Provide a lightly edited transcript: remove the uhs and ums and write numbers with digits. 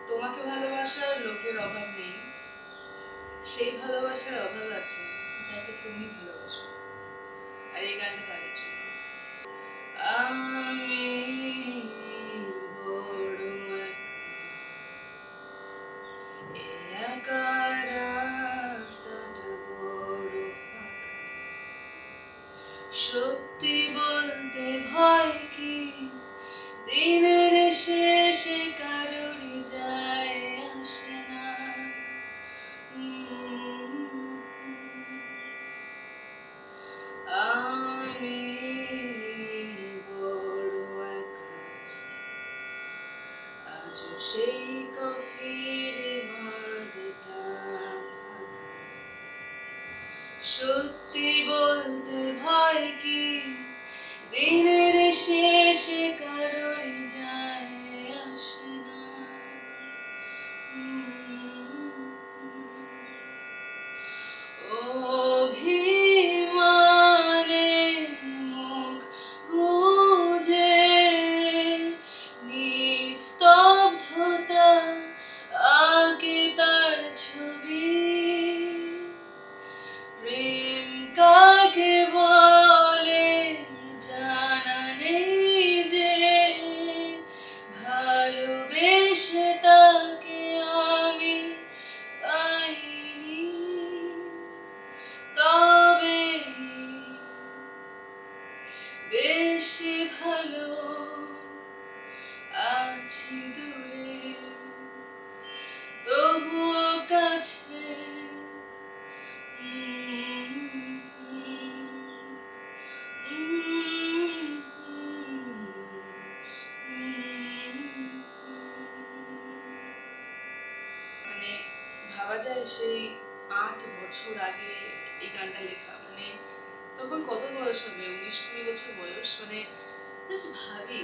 তোমাকে ভালোবাসার লোকের অভাব নেই, সেই ভালোবাসার অভাব আছে যাকে তুমি ভালোবাসো। আর এই গানটা তাদের জন্য। আমি বড় একা, এই একা রাস্তাটা বড় ফাঁকা। সত্যি বলতে ভয় কি দিনের শেষে কারোরই যায় আসে না। আমি বড় একা, আজও সেই কফির মাগটা ফাঁকা। সত্যি বলতে ভয় কি দিনের শেষে কারোরই যায় আসে না। অভিমানে মুখ গুজে নিস্তব্ধতা আঁকে তার ছবি। প্রেম কাকে বলে জানা নেই যে, ভালোবেসে তাকে আমি পাইনি। তবে বেশি ভালো আছি দূরে, তবুও কাছে। মানে ভাবা যায় সেই ৮ বছর আগে এই গানটা লেখা। মানে তখন কত বয়স হবে, ১৯-২০ বছর বয়স। মানে জাস্ট ভাবি